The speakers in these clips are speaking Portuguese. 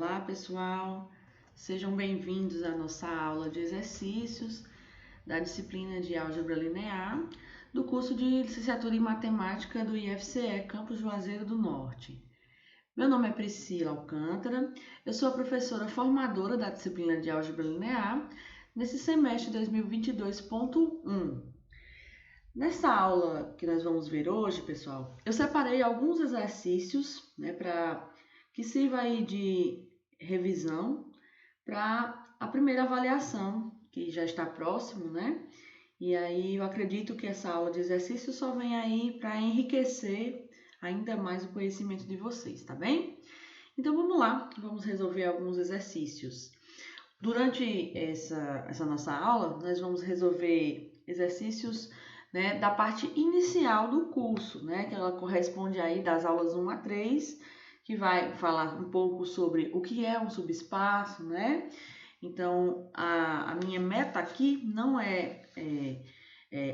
Olá, pessoal! Sejam bem-vindos à nossa aula de exercícios da disciplina de Álgebra Linear do curso de Licenciatura em Matemática do IFCE, Campus Juazeiro do Norte. Meu nome é Priscila Alcântara, eu sou a professora formadora da disciplina de Álgebra Linear nesse semestre 2022.1. Nessa aula que nós vamos ver hoje, pessoal, eu separei alguns exercícios, para que sirva aí de revisão para a primeira avaliação, que já está próximo, né? E aí eu acredito que essa aula de exercício só vem aí para enriquecer ainda mais o conhecimento de vocês, tá bem? Então vamos lá, vamos resolver alguns exercícios. Durante essa nossa aula, nós vamos resolver exercícios, né, da parte inicial do curso, né, que ela corresponde aí das aulas 1 a 3, que vai falar um pouco sobre o que é um subespaço, né? Então, a minha meta aqui não é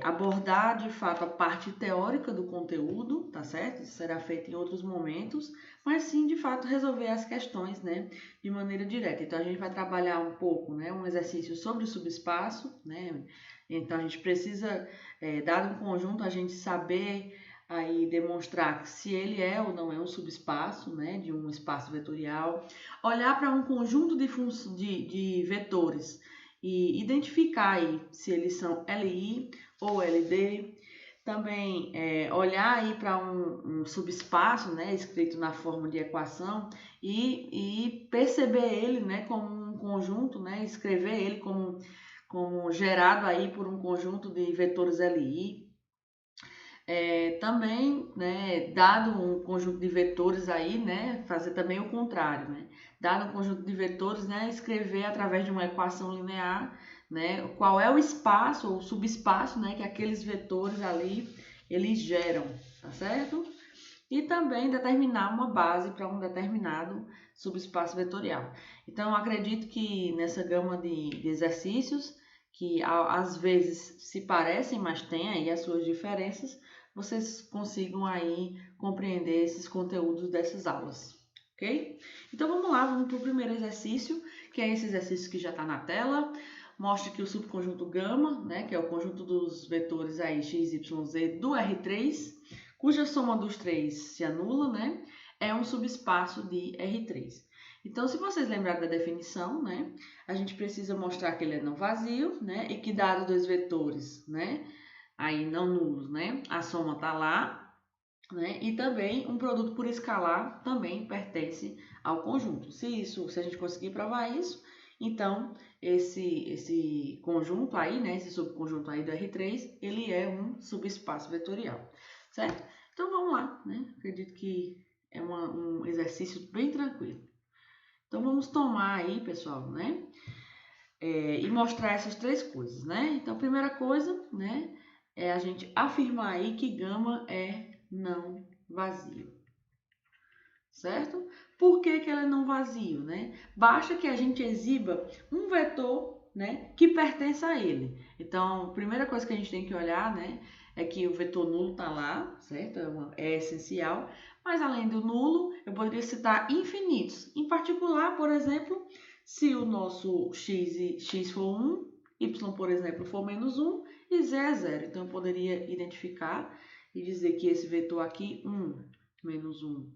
abordar de fato a parte teórica do conteúdo, tá certo? Isso será feito em outros momentos, mas sim de fato resolver as questões, né, de maneira direta. Então, a gente vai trabalhar um pouco, né, um exercício sobre o subespaço, né? Então, a gente precisa, dado um conjunto, a gente saber aí demonstrar se ele é ou não é um subespaço, né, de um espaço vetorial, olhar para um conjunto de vetores e identificar aí se eles são LI ou LD, também olhar aí para um subespaço, né, escrito na forma de equação e perceber ele, né, como um conjunto, né, escrever ele como gerado aí por um conjunto de vetores LI. Também, né, dado um conjunto de vetores aí, né, fazer também o contrário, né, dado um conjunto de vetores, né, escrever através de uma equação linear, né, qual é o espaço ou subespaço, né, que aqueles vetores ali, eles geram, tá certo? E também determinar uma base para um determinado subespaço vetorial. Então, eu acredito que nessa gama de exercícios, que às vezes se parecem, mas têm aí as suas diferenças, vocês consigam aí compreender esses conteúdos dessas aulas, ok? Então vamos lá, vamos para o primeiro exercício, que é esse exercício que já está na tela. Mostra que o subconjunto gama, né, que é o conjunto dos vetores aí x, y, z do R3, cuja soma dos três se anula, né, é um subespaço de R3. Então, se vocês lembrarem da definição, né, a gente precisa mostrar que ele é não vazio, né, e que dados dois vetores, né, aí não nulos, né? A soma tá lá, né? E também um produto por escalar também pertence ao conjunto. Se a gente conseguir provar isso, então esse conjunto aí, né? Esse subconjunto aí do R3, ele é um subespaço vetorial, certo? Então vamos lá, né? Acredito que é um exercício bem tranquilo. Então vamos tomar aí, pessoal, né? E mostrar essas três coisas, né? Então, a primeira coisa, né, é a gente afirmar aí que gama é não vazio, certo? Por que ela é não vazio, né? Basta que a gente exiba um vetor, né, que pertence a ele. Então, a primeira coisa que a gente tem que olhar, né, é que o vetor nulo está lá, certo? É essencial. Mas além do nulo, eu poderia citar infinitos. Em particular, por exemplo, se o nosso x for 1, y, por exemplo, for menos 1 e z é 0. Então, eu poderia identificar e dizer que esse vetor aqui, 1, menos 1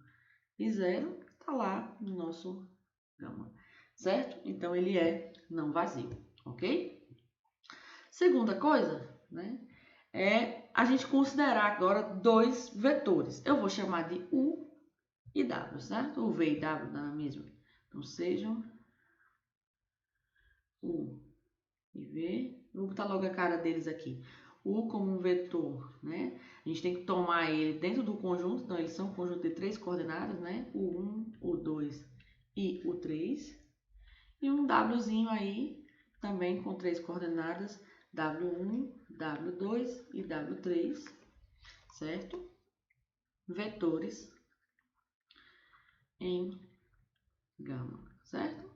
e 0, está lá no nosso gama, certo? Então, ele é não vazio, ok? Segunda coisa, né, é a gente considerar agora dois vetores. Eu vou chamar de U e W, certo? O V e W dá na mesma. Então, sejam U e V. Vou botar logo a cara deles aqui. U como um vetor, né? A gente tem que tomar ele dentro do conjunto. Então, eles são um conjunto de três coordenadas, né? U1, U2 e U3. E um Wzinho aí, também com três coordenadas, W1, W2 e W3, certo? Vetores em gama, certo?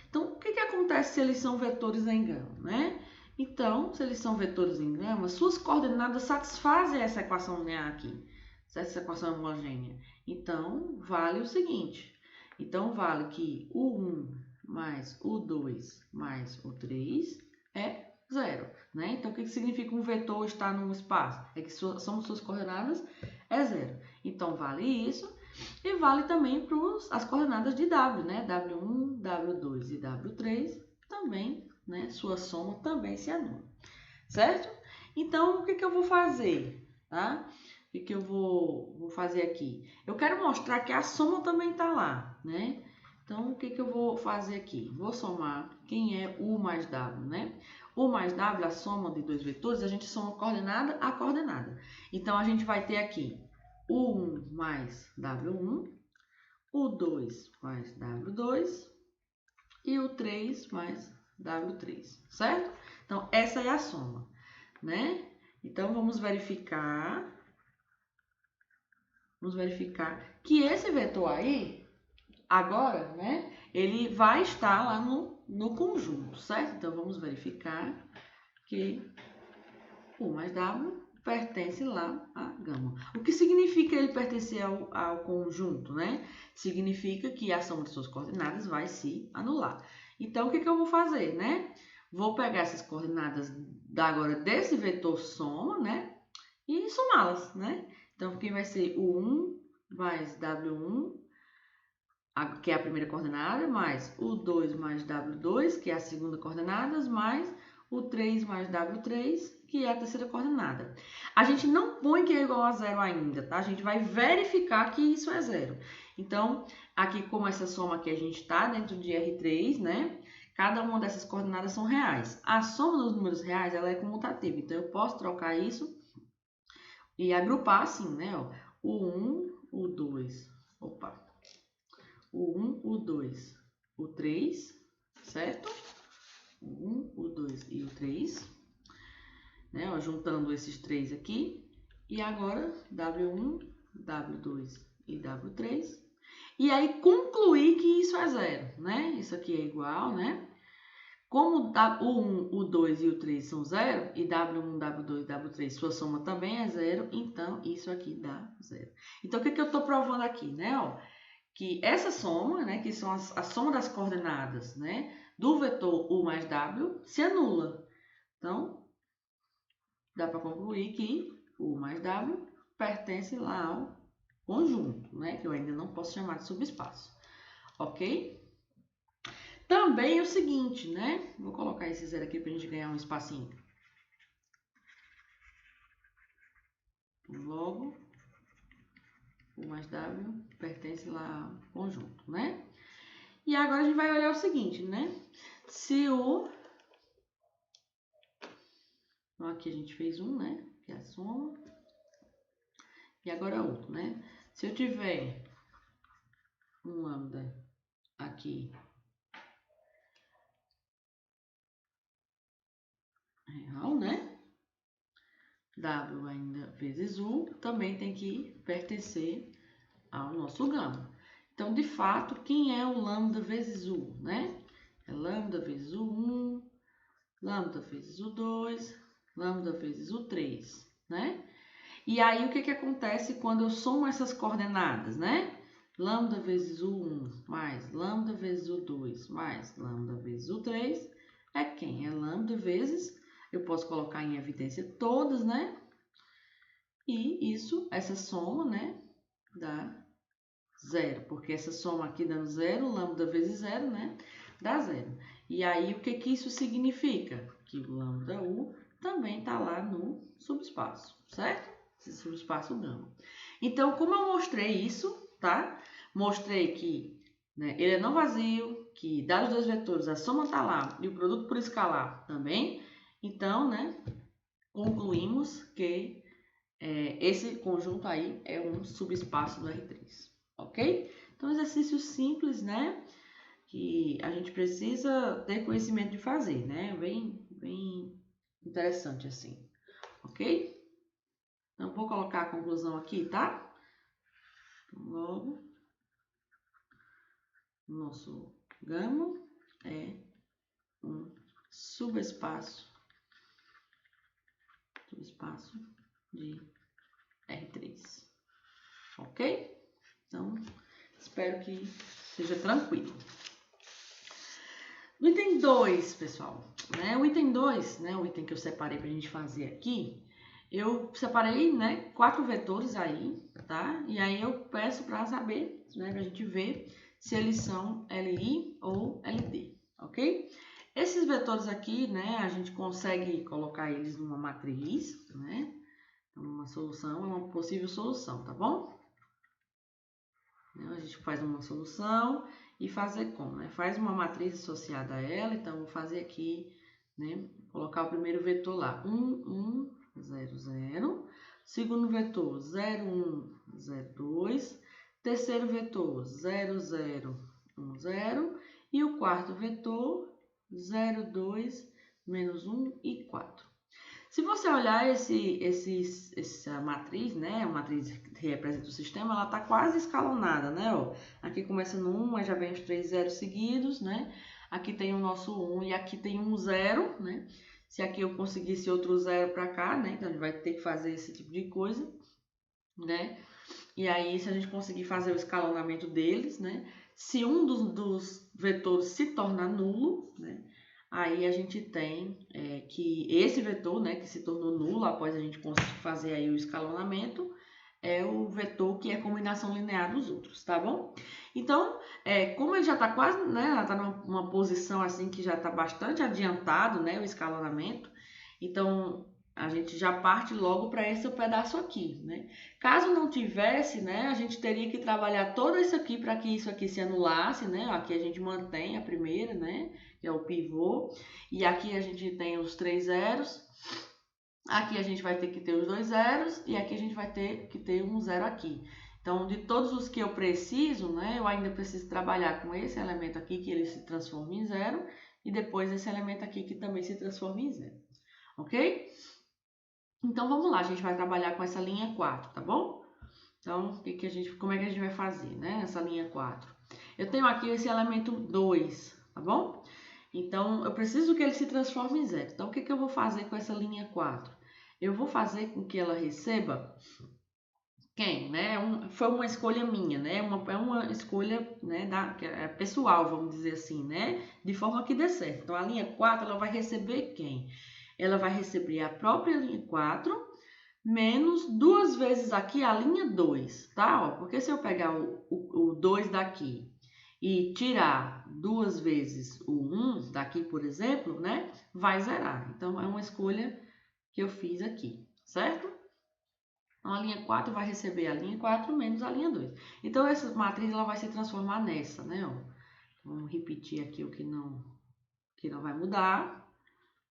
Então, o que acontece se eles são vetores em gama, né? Então, se eles são vetores em gama, suas coordenadas satisfazem essa equação linear aqui, certo? Essa equação homogênea. Então, vale o seguinte, Então, vale que o 1 mais o 2 mais o 3 é 0, né? Então, o que significa um vetor estar num espaço? É que somos suas coordenadas é 0. Então, vale isso. E vale também para as coordenadas de W, né? W1, W2 e W3 também, né? Sua soma também se anula, certo? Então, o que eu vou fazer, tá? O que eu vou fazer aqui? Eu quero mostrar que a soma também está lá, né? Então, o que eu vou fazer aqui? Vou somar quem é U mais W, né? U mais W, a soma de dois vetores, a gente soma coordenada a coordenada. Então, a gente vai ter aqui U1 mais W1, U2 mais W2 e o 3 mais W3, certo? Então, essa é a soma, né? Então, vamos verificar que esse vetor aí, agora, né, ele vai estar lá no conjunto, certo? Então, vamos verificar que U mais W pertence lá à gama. O que significa ele pertencer ao conjunto, né? Significa que a soma de suas coordenadas vai se anular. Então, o que eu vou fazer, né? Vou pegar essas coordenadas agora desse vetor soma, né? E somá-las, né? Então, quem vai ser o 1 mais W1, que é a primeira coordenada, mais o 2 mais W2, que é a segunda coordenada, mais o 3 mais W3, que é a terceira coordenada. A gente não põe que é igual a 0 ainda, tá? A gente vai verificar que isso é 0. Então, aqui como essa soma aqui a gente está dentro de R3, né? Cada uma dessas coordenadas são reais. A soma dos números reais, ela é comutativa. Então, eu posso trocar isso e agrupar assim, né? Ó, o 1, o 2, opa, o 1, o 2, o 3, certo? O 1, o 2 e o 3, né? Ó, juntando esses três aqui. E agora, W1, W2 e W3. E aí, concluir que isso é 0, né? Isso aqui é igual, né? Como o 1, o 2 e o 3 são 0, e W1, W2 e W3, sua soma também é 0, então isso aqui dá 0. Então, o que eu estou provando aqui, né? Ó, que essa soma, né, que são a soma das coordenadas, né, do vetor U mais W, se anula. Então, dá para concluir que U mais W pertence lá ao conjunto, né, que eu ainda não posso chamar de subespaço. Ok? Também é o seguinte, né? Vou colocar esse zero aqui para a gente ganhar um espacinho. Logo, U mais W pertence lá ao conjunto, né? E agora a gente vai olhar o seguinte, né? Se o... Então, aqui a gente fez um, né? Que é a soma. E agora outro, né? Se eu tiver um lambda aqui real, né? W ainda vezes U também tem que pertencer ao nosso gama. Então, de fato, quem é o lambda vezes U, né? É lambda vezes o 1, lambda vezes o 2, lambda vezes o 3, né? E aí, o que acontece quando eu somo essas coordenadas, né? Lambda vezes o 1 mais lambda vezes o 2 mais lambda vezes o 3 é quem? É lambda vezes, eu posso colocar em evidência todas, né? E isso, essa soma, né, dá 0, porque essa soma aqui dando 0, lambda vezes 0, né, dá 0. E aí, o que isso significa? Que o lambda U também está lá no subespaço, certo? Esse subespaço gama. Então, como eu mostrei isso, tá? Mostrei que, né, ele é não vazio, que dados dois vetores, a soma está lá e o produto por escalar também. Então, né, concluímos que esse conjunto aí é um subespaço do R3, ok? Então, exercício simples, né? Que a gente precisa ter conhecimento de fazer, né? Bem interessante assim, ok? Então, vou colocar a conclusão aqui, tá? Então, logo, nosso gama é um subespaço de R3, ok? Então, espero que seja tranquilo. No item 2, pessoal, né? O item 2, né? O item que eu separei pra gente fazer aqui, eu separei, né, 4 vetores aí, tá? E aí eu peço para saber, né, pra gente ver se eles são LI ou LD, ok? Esses vetores aqui, né, a gente consegue colocar eles numa matriz, né? Uma solução é uma possível solução, tá bom? A gente faz uma solução e fazer como, né? Faz uma matriz associada a ela, então vou fazer aqui, né? Colocar o primeiro vetor lá, 1, 1, 0, 0. Segundo vetor, 0, 1, 0, 2. Terceiro vetor, 0, 0, 1, 0. E o quarto vetor, 0, 2, menos 1 e 4. Se você olhar essa matriz, né, a matriz que representa o sistema, ela está quase escalonada, né? Ó, aqui começa no 1, aí já vem os 3 zeros seguidos, né? Aqui tem o nosso 1 e aqui tem um 0, né? Se aqui eu conseguisse outro 0 para cá, né? Então, a gente vai ter que fazer esse tipo de coisa, né? E aí, se a gente conseguir fazer o escalonamento deles, né? Se um dos vetores se tornar nulo, né? Aí a gente tem que esse vetor, né, que se tornou nulo após a gente conseguir fazer aí o escalonamento, é o vetor que é combinação linear dos outros, tá bom? Então, como ele já está quase, né, ela está numa posição assim que já está bastante adiantado, né, o escalonamento, então a gente já parte logo para esse pedaço aqui, né? Caso não tivesse, né, a gente teria que trabalhar todo isso aqui para que isso aqui se anulasse, né? Aqui a gente mantém a primeira, né, que é o pivô, e aqui a gente tem os 3 zeros, aqui a gente vai ter que ter os 2 zeros, e aqui a gente vai ter que ter um zero aqui. Então, de todos os que eu preciso, né, eu ainda preciso trabalhar com esse elemento aqui, que ele se transforma em zero, e depois esse elemento aqui, que também se transforma em zero, ok? Então, vamos lá, a gente vai trabalhar com essa linha 4, tá bom? Então, como é que a gente vai fazer, né, nessa linha 4? Eu tenho aqui esse elemento 2, tá bom? Então, eu preciso que ele se transforme em zero. Então, o que eu vou fazer com essa linha 4? Eu vou fazer com que ela receba quem, né? Foi uma escolha minha, né? É uma escolha, né, pessoal, vamos dizer assim, né? De forma que dê certo. Então, a linha 4, ela vai receber quem? Ela vai receber a própria linha 4, menos 2 vezes aqui a linha 2, tá? Ó, porque se eu pegar o 2 daqui e tirar 2 vezes o 1 daqui, por exemplo, né? Vai zerar. Então, é uma escolha que eu fiz aqui, certo? Então, a linha 4 vai receber a linha 4 menos a linha 2. Então, essa matriz ela vai se transformar nessa, né? Ó. Vamos repetir aqui o que não vai mudar.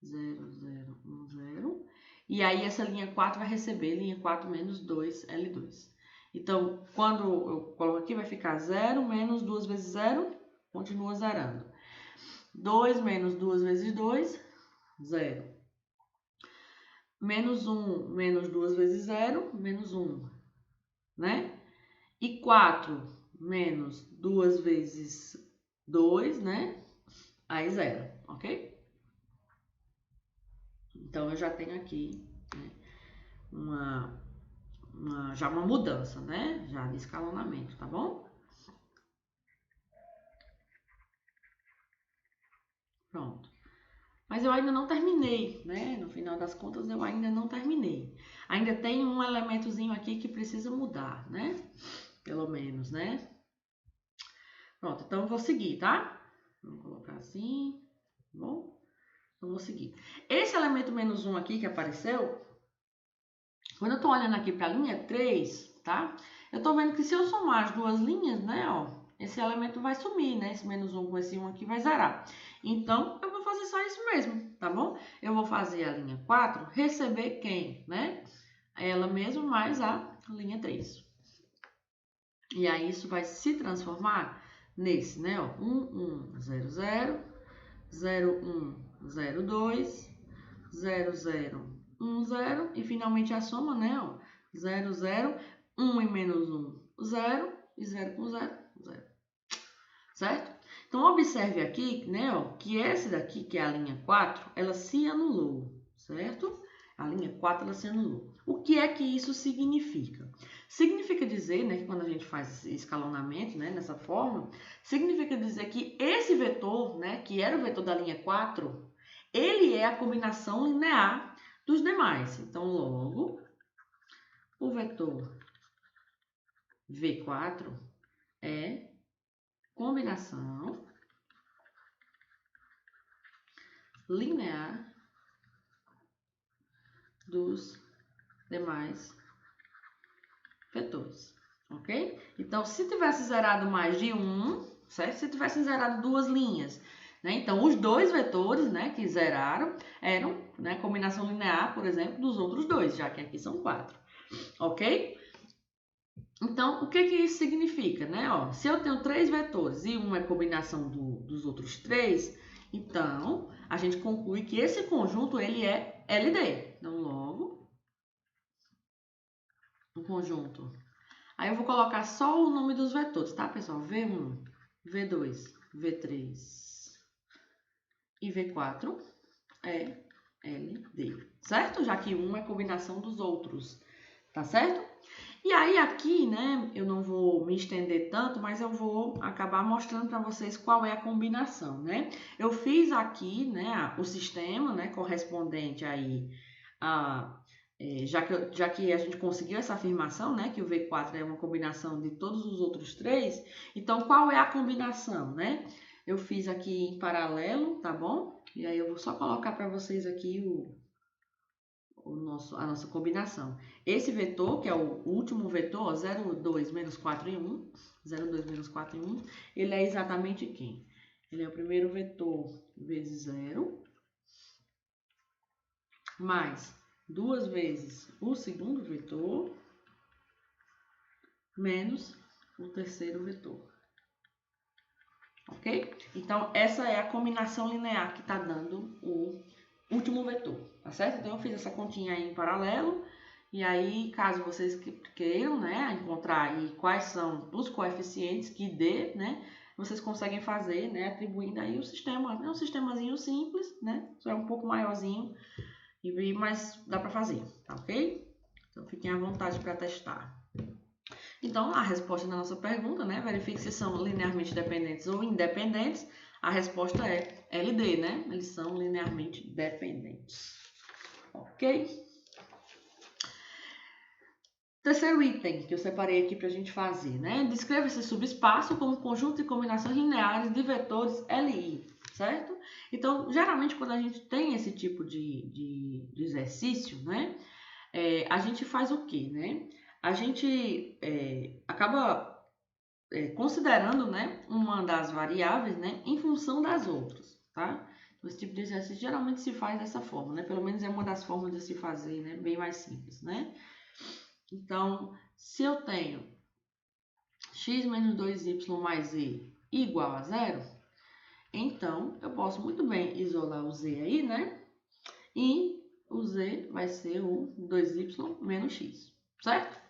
0, 0, 1, 0. E aí, essa linha 4 vai receber linha 4 menos 2, L2. Então, quando eu coloco aqui, vai ficar 0 menos 2 vezes 0, continua zerando. 2 menos 2 vezes 2, 0. Menos 1 menos 2 vezes 0, menos 1, né? E 4 menos 2 vezes 2, né? Aí 0, ok? Então, eu já tenho aqui, né, já uma mudança, né? Já de escalonamento, tá bom? Pronto. Mas eu ainda não terminei, né? No final das contas, eu ainda não terminei. Ainda tem um elementozinho aqui que precisa mudar, né? Pelo menos, né? Pronto, então eu vou seguir, tá? Vamos colocar assim, tá bom? Então, vou seguir. Esse elemento menos 1 aqui que apareceu, quando eu tô olhando aqui para a linha 3, tá? Eu tô vendo que se eu somar as duas linhas, né, ó, esse elemento vai sumir, né? Esse menos 1 com esse 1 aqui vai zerar. Então, eu vou fazer só isso mesmo, tá bom? Eu vou fazer a linha 4 receber quem, né? Ela mesma mais a linha 3. E aí, isso vai se transformar nesse, né, ó, 1, 1, 0, 0, 0, 1, 0, 2, 0, 0, 1, 0, e finalmente a soma, né, ó, 0, 0, 1 e menos 1, 0, e 0 com 0, 0. Certo? Então, observe aqui, né, ó, que essa daqui, que é a linha 4, ela se anulou, certo? A linha 4, ela se anulou. O que é que isso significa? Significa dizer, né, que quando a gente faz esse escalonamento, né, nessa forma, significa dizer que esse vetor, né, que era o vetor da linha 4, ele é a combinação linear dos demais. Então, logo, o vetor V4 é combinação linear dos demais vetores, ok? Então, se tivesse zerado mais de um, certo? Se tivesse zerado duas linhas, né? Então, os dois vetores, né, que zeraram eram, né, combinação linear, por exemplo, dos outros dois, já que aqui são 4, ok? Então, o que isso significa, né? Ó, se eu tenho 3 vetores e um é combinação dos outros 3, então, a gente conclui que esse conjunto, ele é LD. Então, logo, o conjunto. Aí eu vou colocar só o nome dos vetores, tá, pessoal? V1, V2, V3 e V4 é LD, certo? Já que um é combinação dos outros, tá certo? E aí aqui, né, eu não vou me estender tanto, mas eu vou acabar mostrando para vocês qual é a combinação, né? Eu fiz aqui, né, o sistema, né, correspondente aí a... já que a gente conseguiu essa afirmação, né, que o V4 é uma combinação de todos os outros 3, então qual é a combinação, né? Eu fiz aqui em paralelo, tá bom? E aí eu vou só colocar para vocês aqui a nossa combinação. Esse vetor, que é o último vetor, 0, 2, menos 4 e 1, 0, 2, menos 4 e 1, ele é exatamente quem? Ele é o primeiro vetor vezes 0, mais 2 vezes o segundo vetor, menos o terceiro vetor. Ok? Então, essa é a combinação linear que está dando o último vetor, tá certo? Então, eu fiz essa continha aí em paralelo, e aí, caso vocês queiram, né, encontrar aí quais são os coeficientes que dê, né, vocês conseguem fazer, né, atribuindo aí o sistema. É um sistemazinho simples, né, só é um pouco maiorzinho, mas dá para fazer, tá ok? Então, fiquem à vontade para testar. Então, a resposta da nossa pergunta, né, verifique se são linearmente dependentes ou independentes. A resposta é LD, né? Eles são linearmente dependentes. Ok? Terceiro item que eu separei aqui para a gente fazer, né? Descreva esse subespaço como conjunto de combinações lineares de vetores LI, certo? Então, geralmente, quando a gente tem esse tipo de exercício, né? A gente faz o quê, né? A gente acaba considerando, né, uma das variáveis, né, em função das outras, tá? Esse tipo de exercício geralmente se faz dessa forma, né? Pelo menos é uma das formas de se fazer, né? Bem mais simples, né? Então, se eu tenho x menos 2y mais z igual a 0, então eu posso muito bem isolar o z aí, né? E o z vai ser o 2y menos x, certo?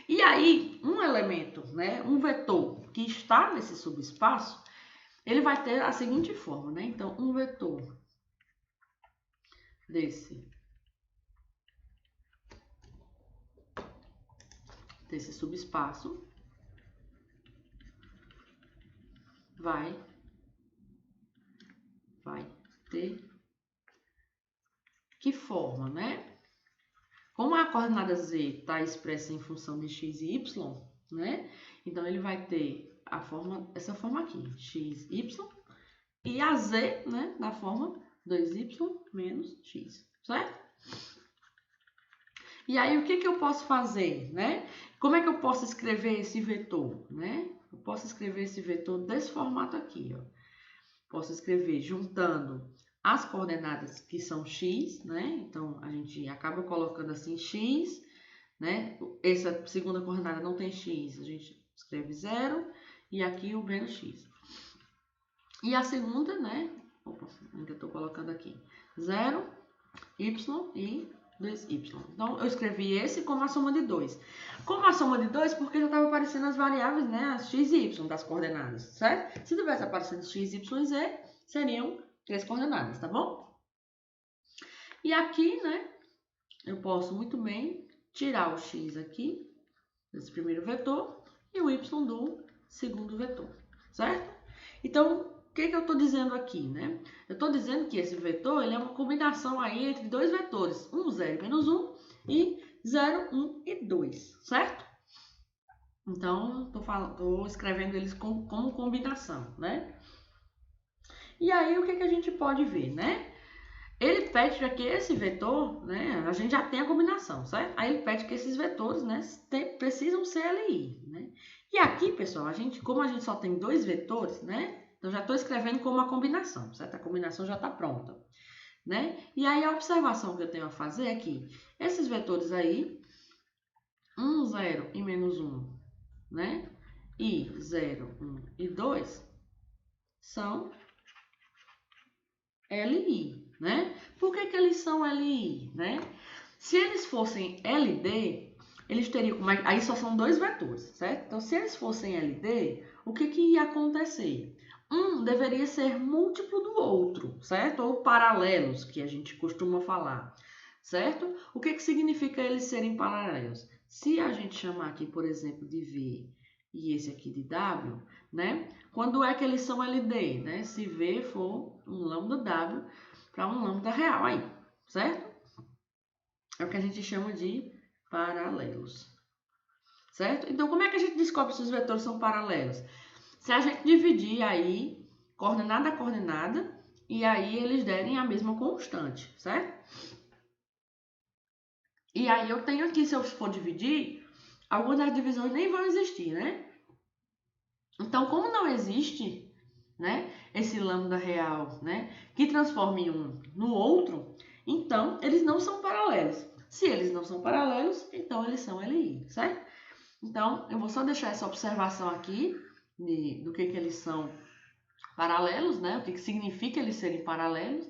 E aí, um elemento, né, um vetor que está nesse subespaço, ele vai ter a seguinte forma, né? Então, um vetor desse subespaço vai ter que forma, né? Como a coordenada z está expressa em função de x e y, né? Então, ele vai ter essa forma aqui, x, y, e a z, né, da forma 2y menos x, certo? E aí, o que eu posso fazer, né? Como é que eu posso escrever esse vetor, né? Eu posso escrever esse vetor desse formato aqui, ó. Posso escrever juntando as coordenadas que são x, né? Então, a gente acaba colocando assim x, né? Essa segunda coordenada não tem x, a gente escreve 0 e aqui o menos x. E a segunda, né? Opa, ainda estou colocando aqui 0, y e 2y. Então, eu escrevi esse como a soma de 2. Como a soma de 2, porque já estava aparecendo as variáveis, né? As x e y das coordenadas, certo? Se tivesse aparecendo x, y e z, seriam 3 coordenadas, tá bom? E aqui, né? Eu posso muito bem tirar o x aqui, desse primeiro vetor e o y do segundo vetor, certo? Então, o que eu estou dizendo aqui, né? Eu estou dizendo que esse vetor ele é uma combinação aí entre dois vetores, 1, 0 e menos 1 e 0, 1 e 2, certo? Então, estou escrevendo eles como combinação, né? E aí, o que a gente pode ver, né? Ele pede para que esse vetor, né? A gente já tem a combinação, certo? Aí ele pede que esses vetores, né? Precisam ser LI, né? E aqui, pessoal, como a gente só tem dois vetores, né? Então, já estou escrevendo como uma combinação, certo? A combinação já está pronta, né? E aí, a observação que eu tenho a fazer é que esses vetores aí, 1, 0 e menos 1, né? E 0, 1 e 2 são LI, né? Por que eles são LI, né? Se eles fossem LD, eles teriam... Aí só são dois vetores, certo? Então, se eles fossem LD, o que ia acontecer? Um deveria ser múltiplo do outro, certo? Ou paralelos, que a gente costuma falar, certo? O que significa eles serem paralelos? Se a gente chamar aqui, por exemplo, de V e esse aqui de W, né? Quando é que eles são LD, né? Se V for um lambda W para um lambda real aí, certo? É o que a gente chama de paralelos, certo? Então, como é que a gente descobre se os vetores são paralelos? Se a gente dividir aí coordenada a coordenada e aí eles derem a mesma constante, certo? E aí eu tenho aqui, se eu for dividir, algumas das divisões nem vão existir, né? Então, como não existe, né, esse lambda real, né, que transforme um no outro, então eles não são paralelos. Se eles não são paralelos, então eles são LI, certo? Então, eu vou só deixar essa observação aqui do que eles são paralelos, né? O que significa eles serem paralelos.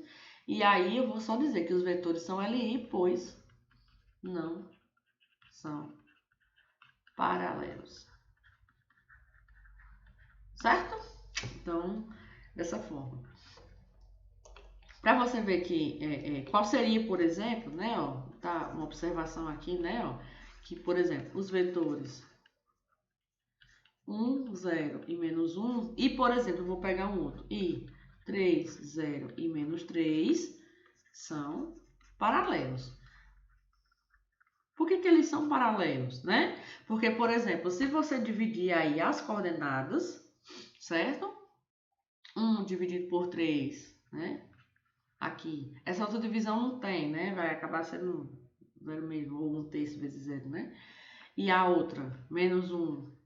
E aí eu vou só dizer que os vetores são LI, pois não são paralelos. Certo? Então, dessa forma. Para você ver que qual seria, por exemplo, né, ó, tá uma observação aqui, né, ó, que, por exemplo, os vetores 1, 0 e menos 1, e, por exemplo, eu vou pegar um outro, e 3, 0 e menos 3 são paralelos. Por que eles são paralelos, né? Porque, por exemplo, se você dividir aí as coordenadas, certo? 1 dividido por 3, né? Aqui. Essa outra divisão não tem, né? Vai acabar sendo 0 mesmo, ou 1/3 vezes 0, né? E a outra, menos 1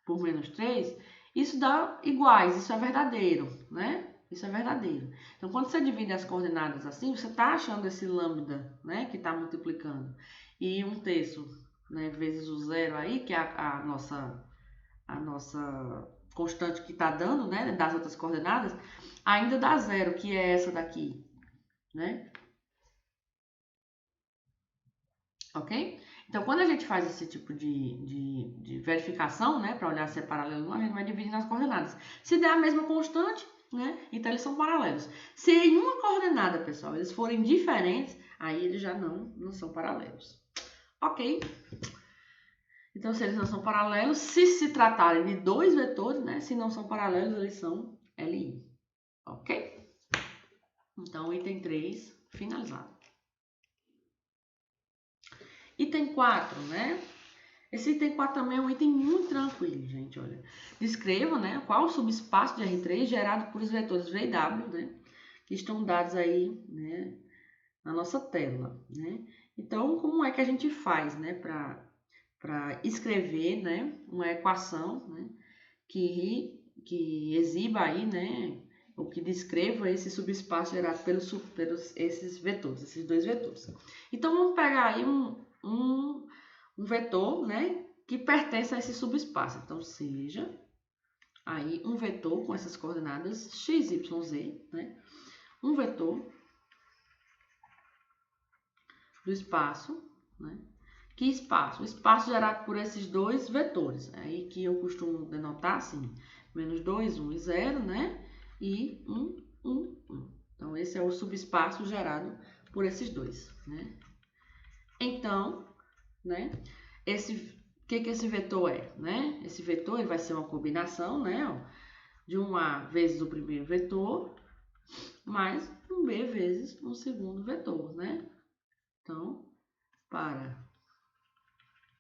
por menos 3, isso dá iguais, isso é verdadeiro, né? Isso é verdadeiro. Então, quando você divide as coordenadas assim, você está achando esse lambda, né? Que está multiplicando. E 1/3, né? Vezes o 0 aí, que é a nossa constante que está dando, né? Das outras coordenadas, ainda dá 0, que é essa daqui, né? Ok? Então, quando a gente faz esse tipo de verificação, né, para olhar se é paralelo ou não, a gente vai dividir nas coordenadas. Se der a mesma constante, né, então eles são paralelos. Se em uma coordenada, pessoal, eles forem diferentes, aí eles já não são paralelos. Ok? Então, se eles não são paralelos, se tratarem de dois vetores, né, se não são paralelos, eles são LI. Ok? Então, item 3, finalizado. Item 4, né? Esse item 4 também é um item muito tranquilo, gente, olha. Descreva, né, qual o subespaço de R3 gerado por os vetores V e W, né, que estão dados aí, né, na nossa tela, né. Então, como é que a gente faz, né, para escrever, né, uma equação, né, que exiba aí, né, ou que descreva esse subespaço gerado pelos esses vetores, esses dois vetores. Então, vamos pegar aí um vetor, né, que pertence a esse subespaço. Então, seja aí um vetor com essas coordenadas x, y, z, né, um vetor do espaço, né, que espaço? O espaço gerado por esses dois vetores, aí que eu costumo denotar assim, menos 2, 1 e 0, né, e 1, 1, 1. Então, esse é o subespaço gerado por esses dois, né. Então, né, esse que esse vetor é, né? Esse vetor ele vai ser uma combinação, né, ó, de um A vezes o primeiro vetor, mais um B vezes o segundo vetor, né? Então, para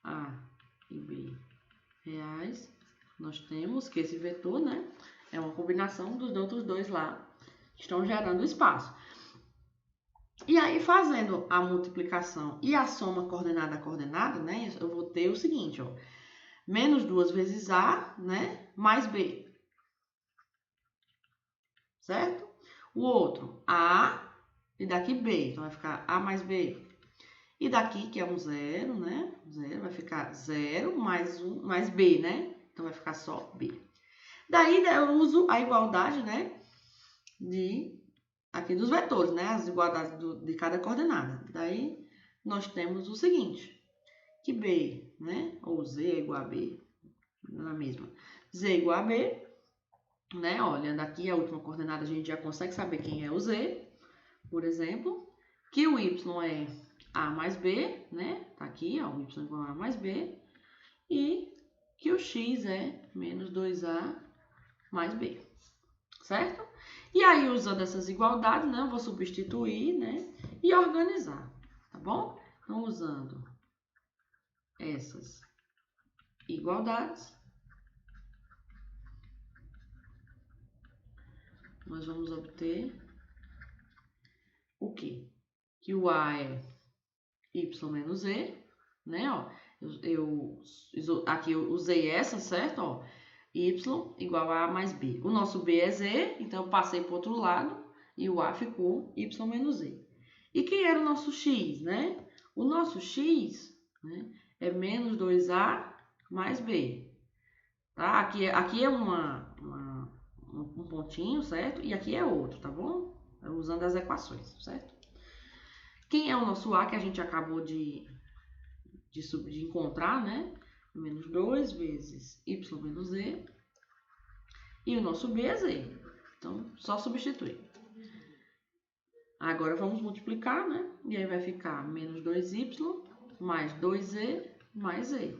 A e B reais, nós temos que esse vetor, né, é uma combinação dos outros dois lá, que estão gerando espaço. E aí, fazendo a multiplicação e a soma coordenada a coordenada, né, eu vou ter o seguinte, ó, menos 2 vezes A, né, mais B. Certo? O outro, A, e daqui B, então vai ficar A mais B. E daqui, que é um zero, né, zero, vai ficar 0 mais 1, mais B, né, então vai ficar só B. Daí, eu uso a igualdade, né, aqui dos vetores, né, as igualdades de cada coordenada. Daí, nós temos o seguinte, que B, né, ou Z é igual a B, na mesma. Z é igual a B, né, olhando aqui a última coordenada, a gente já consegue saber quem é o Z, por exemplo, que o Y é A mais B, né, tá aqui, ó, o Y igual a A mais B, e que o X é menos 2A mais B, certo? E aí, usando essas igualdades, né, eu vou substituir, né, e organizar, tá bom? Então, usando essas igualdades, nós vamos obter o quê? Que o A é Y menos Z, né, ó, aqui eu usei essa, certo, ó, Y igual a A mais B. O nosso B é Z, então eu passei para o outro lado e o A ficou Y menos Z. E quem era o nosso X, né? O nosso X, né, é menos 2A mais B. Tá? Aqui é um pontinho, certo? E aqui é outro, tá bom? Usando as equações, certo? Quem é o nosso A que a gente acabou de encontrar, né? Menos 2 vezes Y menos Z. E o nosso B é Z. Então, só substituir. Agora, vamos multiplicar, né? E aí vai ficar menos 2Y mais 2Z mais Z.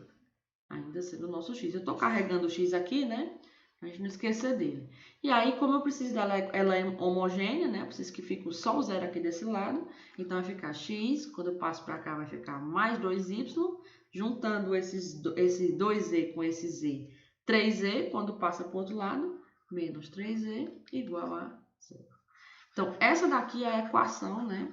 Ainda sendo o nosso X. Eu estou carregando o X aqui, né? Pra gente não esquecer dele. E aí, como eu preciso dela, ela é homogênea, né? Eu preciso que fique só o zero aqui desse lado. Então, vai ficar X. Quando eu passo para cá, vai ficar mais 2Y. Juntando esse 2Z com esse Z, 3Z. Quando passa para o outro lado, menos 3Z igual a 0. Então, essa daqui é a equação, né?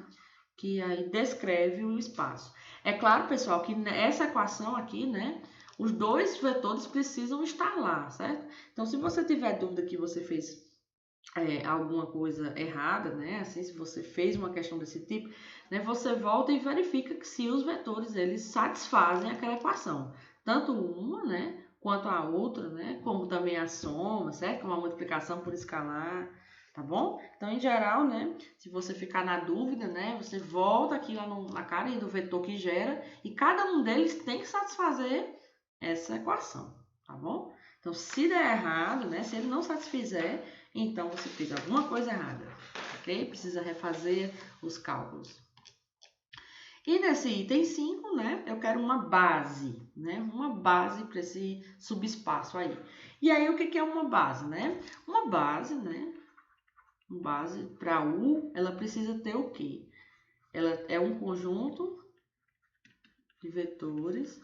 Que aí descreve o espaço. É claro, pessoal, que essa equação aqui, né? Os dois vetores precisam estar lá, certo? Então, se você tiver dúvida que você fez alguma coisa errada, né? Assim, se você fez uma questão desse tipo, né? Você volta e verifica que se os vetores, eles satisfazem aquela equação. Tanto uma, né? Quanto a outra, né? Como também a soma, certo? Como a multiplicação por escalar, tá bom? Então, em geral, né? Se você ficar na dúvida, né? Você volta aqui lá na cara do vetor que gera e cada um deles tem que satisfazer essa equação, tá bom? Então, se der errado, né? Se ele não satisfizer, então você fez alguma coisa errada, ok? Precisa refazer os cálculos. E nesse item 5, né? Eu quero uma base, né? Uma base para esse subespaço aí. E aí, o que é uma base, né? Uma base, né? Uma base para U, ela precisa ter o quê? Ela é um conjunto de vetores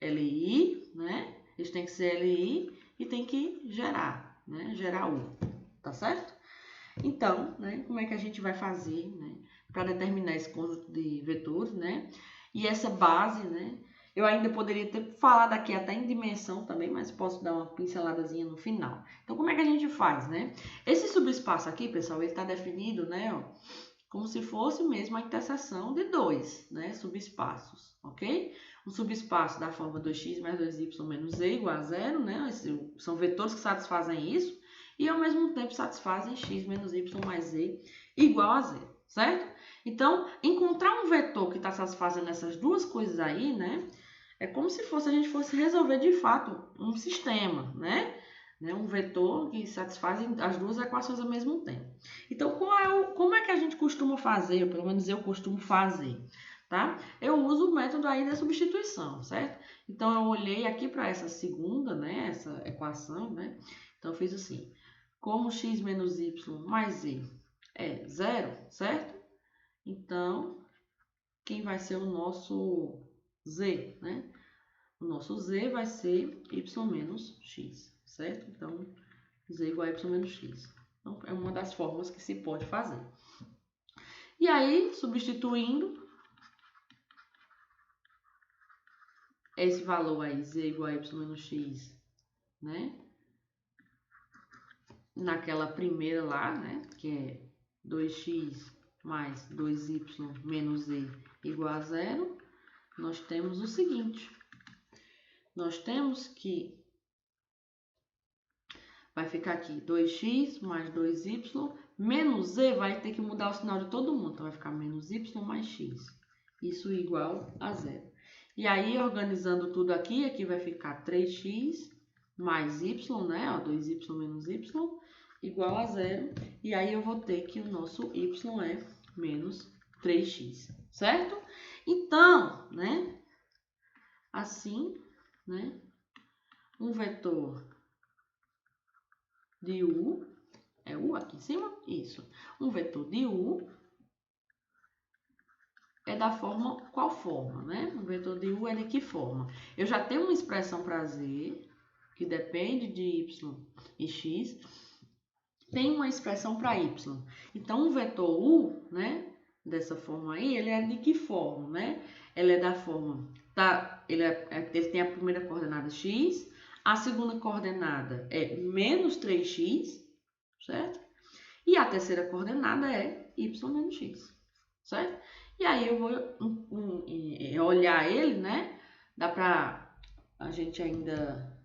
LI, né? Eles têm que ser LI e tem que gerar, né? Gerar U, tá certo? Então, né? Como é que a gente vai fazer, né? Para determinar esse conjunto de vetores, né? E essa base, né? Eu ainda poderia ter falado aqui até em dimensão também, mas posso dar uma pinceladazinha no final. Então, como é que a gente faz, né? Esse subespaço aqui, pessoal, ele está definido, né? Ó, como se fosse mesmo a interseção de dois, né? Subespaços, ok? Um subespaço da forma 2x mais 2y menos z igual a 0, né? São vetores que satisfazem isso e ao mesmo tempo satisfazem x menos y mais z igual a 0, certo? Então, encontrar um vetor que está satisfazendo essas duas coisas aí, né? É como se a gente fosse resolver de fato um sistema, né? Um vetor que satisfaz as duas equações ao mesmo tempo. Então, como é que a gente costuma fazer, ou pelo menos eu costumo fazer? tá? Eu uso o método aí da substituição, certo? Então, eu olhei aqui para essa segunda, né, essa equação, né? Então, eu fiz assim, como x menos y mais z é zero, certo? Então, quem vai ser o nosso z, né? O nosso z vai ser y menos x, certo? Então, z igual a y menos x. Então, é uma das formas que se pode fazer. E aí, substituindo esse valor aí, z igual a y menos x, né? Naquela primeira lá, né? Que é 2x mais 2y menos z igual a zero. Nós temos o seguinte. Nós temos que vai ficar aqui 2x mais 2y menos z, vai ter que mudar o sinal de todo mundo. Então, vai ficar menos y mais x. Isso igual a zero. E aí, organizando tudo aqui, aqui vai ficar 3x mais y, né? Ó, 2y menos y, igual a zero. E aí, eu vou ter que o nosso y é menos 3x, certo? Então, né? Assim, né? Um vetor de u, é u aqui em cima? Isso. Um vetor de u é da forma, qual forma, né? O vetor de u é de que forma? Eu já tenho uma expressão para z, que depende de y e x, tem uma expressão para y. Então, o vetor u, né, dessa forma aí, ele é de que forma, né? Ele é da forma, ele tem a primeira coordenada x, a segunda coordenada é menos 3x, certo? E a terceira coordenada é y menos x, certo? E aí eu vou olhar ele, né? Dá pra a gente ainda...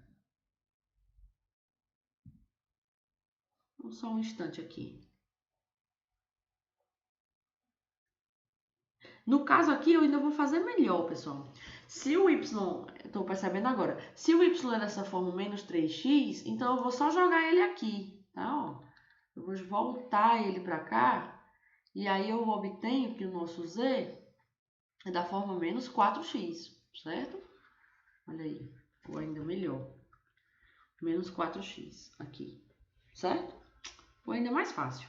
Só um instante aqui. No caso aqui, eu ainda vou fazer melhor, pessoal. Se o y, estou percebendo agora, se o y é dessa forma menos 3x, então eu vou só jogar ele aqui, tá? Ó, eu vou voltar ele para cá, e aí eu obtenho que o nosso z é da forma menos 4x, certo? Olha aí, ou ainda melhor. Menos 4x aqui, certo? Ou ainda mais fácil.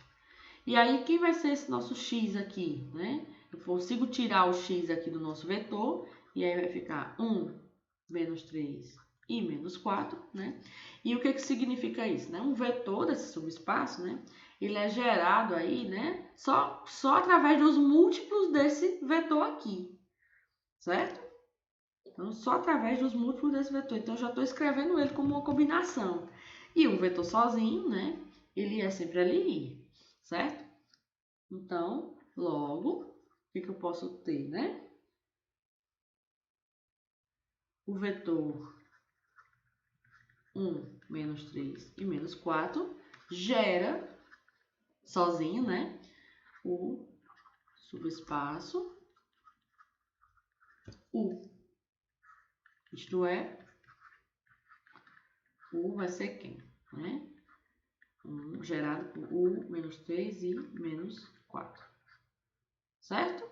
E aí, quem vai ser esse nosso x aqui, né? Eu consigo tirar o x aqui do nosso vetor, e aí vai ficar 1, menos 3 e menos 4, né? E o que significa isso, né? Um vetor desse subespaço, né? Ele é gerado aí, né? Só através dos múltiplos desse vetor aqui, certo? Então, só através dos múltiplos desse vetor. Então, eu já estou escrevendo ele como uma combinação. E um vetor sozinho, né? Ele é sempre LI, certo? Então, logo, o que eu posso ter, né? O vetor 1, menos 3 e menos 4 gera, sozinho, né? O subespaço U. Isto é, U vai ser quem, né? Gerado por U, menos 3 e menos 4. Certo?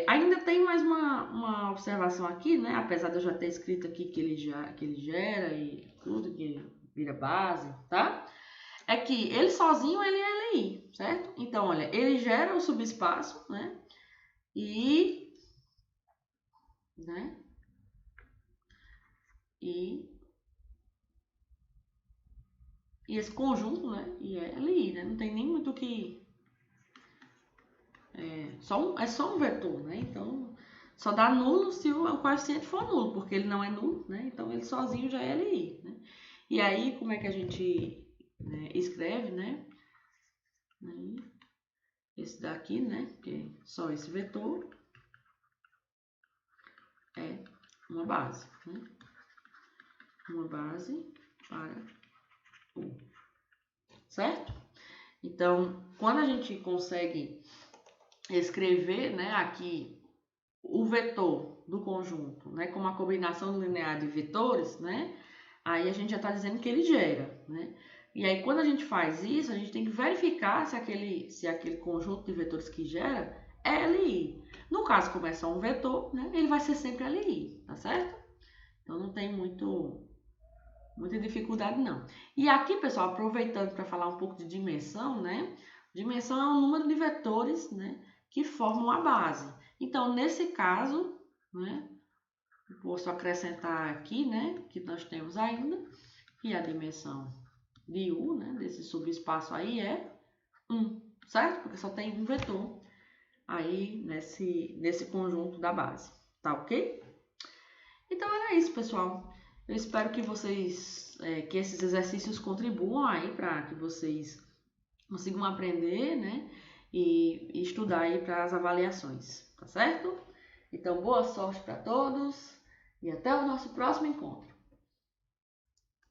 Ainda tem mais uma observação aqui, né? Apesar de eu já ter escrito aqui que ele gera e tudo, que vira base, tá? É que ele sozinho, ele é LI, certo? Então, olha, ele gera o subespaço, né? E esse conjunto, né? E é LI, né? Não tem nem muito o que... É só um vetor, né? Então, só dá nulo se o coeficiente for nulo, porque ele não é nulo, né? Então, ele sozinho já é LI, né? E aí, como é que a gente escreve, né? Esse daqui, né? Que é só esse vetor é uma base, né? Uma base para U, certo? Então, quando a gente consegue escrever, né, aqui o vetor do conjunto, né, como a combinação linear de vetores, né, aí a gente já está dizendo que ele gera, né? E aí, quando a gente faz isso, a gente tem que verificar se aquele conjunto de vetores que gera é LI. No caso, como é só um vetor, né, ele vai ser sempre LI, tá certo? Então não tem muita dificuldade não. E aqui, pessoal, aproveitando para falar um pouco de dimensão, né? Dimensão é o número de vetores, né, que formam a base. Então, nesse caso, né, eu posso acrescentar aqui, né, que nós temos ainda, que a dimensão de U, né, desse subespaço aí é 1, certo? Porque só tem um vetor aí nesse conjunto da base, tá ok? Então era isso, pessoal. Eu espero que vocês, que esses exercícios contribuam aí para que vocês consigam aprender, né? E estudar aí para as avaliações, tá certo? Então, boa sorte para todos e até o nosso próximo encontro.